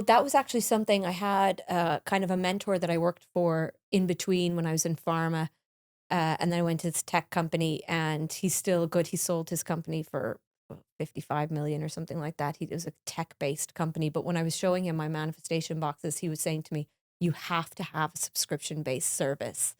that was actually something I had kind of a mentor that I worked for in between when I was in pharma. And then I went to this tech company and he's still good. He sold his company for 55 million or something like that. It was a tech-based company. But when I was showing him my manifestation boxes, he was saying to me, you have to have a subscription-based service.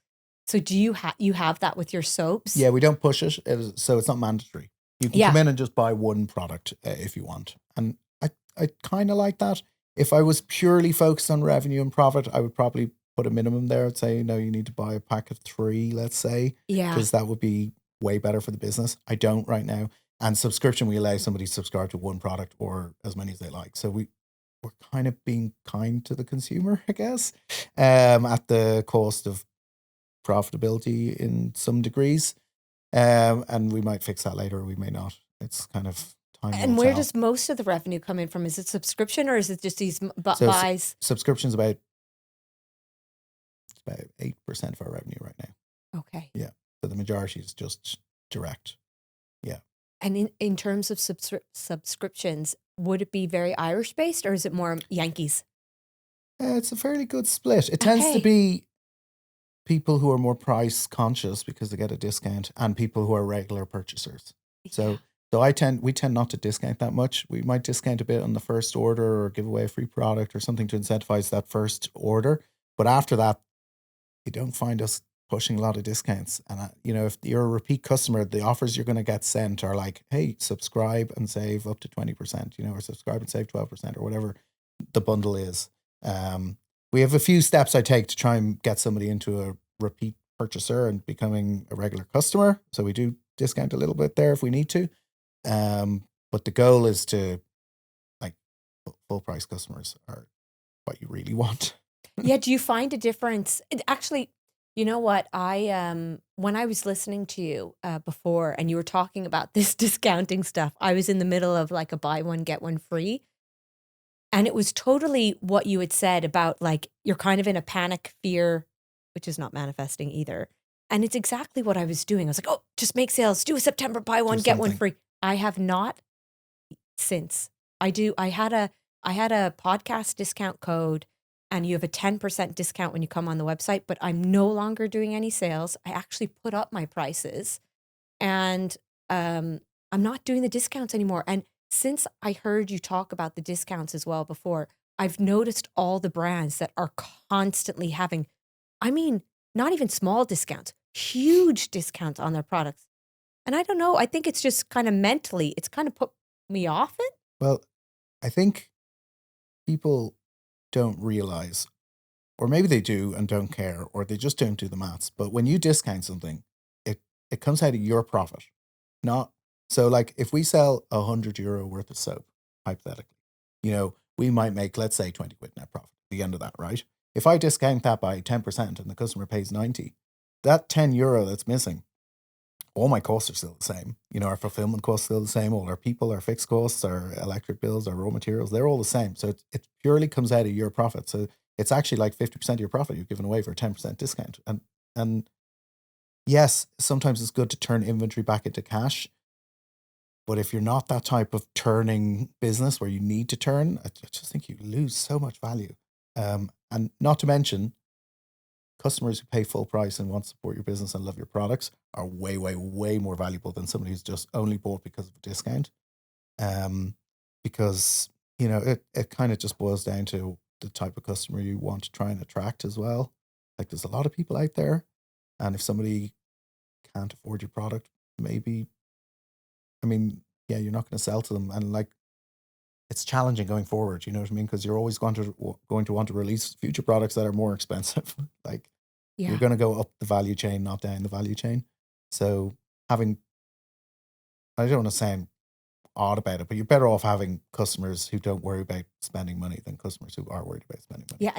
So do you have that with your soaps? Yeah, we don't push it, so it's not mandatory. You can come Yeah. in and just buy one product if you want. And I kind of like that. If I was purely focused on revenue and profit, I would probably put a minimum there. I'd say, no, you need to buy a pack of 3, let's say, Yeah. because that would be way better for the business. I don't right now. And subscription, we allow somebody to subscribe to one product or as many as they like. So we're kind of being kind to the consumer, I guess, at the cost of profitability in some degrees. And we might fix that later, or we may not. It's kind of time will And where tell. does most of the revenue come in from? Is it subscription or is it just these So buys? subscription's about 8% of our revenue right now. Okay. Yeah. So the majority is just direct. Yeah. And in terms of subscriptions, would it be very Irish based or is it more Yankees? It's a fairly good split. It tends to Okay. be people who are more price conscious because they get a discount, and people who are regular purchasers. So we tend not to discount that much. We might discount a bit on the first order or give away a free product or something to incentivize that first order. But after that, you don't find us pushing a lot of discounts. And if you're a repeat customer, the offers you're going to get sent are like, hey, subscribe and save up to 20%, or subscribe and save 12% or whatever the bundle is. We have a few steps I take to try and get somebody into a repeat purchaser and becoming a regular customer. So we do discount a little bit there if we need to. But the goal is to, like, full price customers are what you really want. Yeah. Do you find a difference? Actually, you know what? When I was listening to you before and you were talking about this discounting stuff, I was in the middle of like a buy one, get one free. And it was totally what you had said about like, you're kind of in a panic fear, which is not manifesting either. And it's exactly what I was doing. I was like, oh, just make sales, do a September buy one, get one something. free. I have not since. I had a podcast discount code and you have a 10% discount when you come on the website, but I'm no longer doing any sales. I actually put up my prices and I'm not doing the discounts anymore. And since I heard you talk about the discounts as well before, I've noticed all the brands that are constantly having, I mean, not even small discounts, huge discounts on their products. And I don't know, I think it's just kind of mentally, it's kind of put me off it. Well, I think people don't realize, or maybe they do and don't care, or they just don't do the maths. But when you discount something, it comes out of your profit. Not so, like, if we sell €100 worth of soap, hypothetically, we might make, let's say, 20 quid net profit at the end of that, right? If I discount that by 10% and the customer pays 90, that €10 that's missing, all my costs are still the same. Our fulfillment costs are still the same. All our people, our fixed costs, our electric bills, our raw materials, they're all the same. So it purely comes out of your profit. So it's actually like 50% of your profit you're giving away for a 10% discount. And yes, sometimes it's good to turn inventory back into cash. But if you're not that type of turning business where you need to turn, I just think you lose so much value. And not to mention, customers who pay full price and want to support your business and love your products are way, way, way more valuable than somebody who's just only bought because of a discount. Because, it kind of just boils down to the type of customer you want to try and attract as well. Like, there's a lot of people out there, and if somebody can't afford your product, maybe, yeah, you're not going to sell to them. And like, it's challenging going forward, you know what I mean? Because you're always going to want to release future products that are more expensive. Like, you're going to go up the value chain, not down the value chain. So I don't want to sound odd about it, but you're better off having customers who don't worry about spending money than customers who are worried about spending money. Yeah,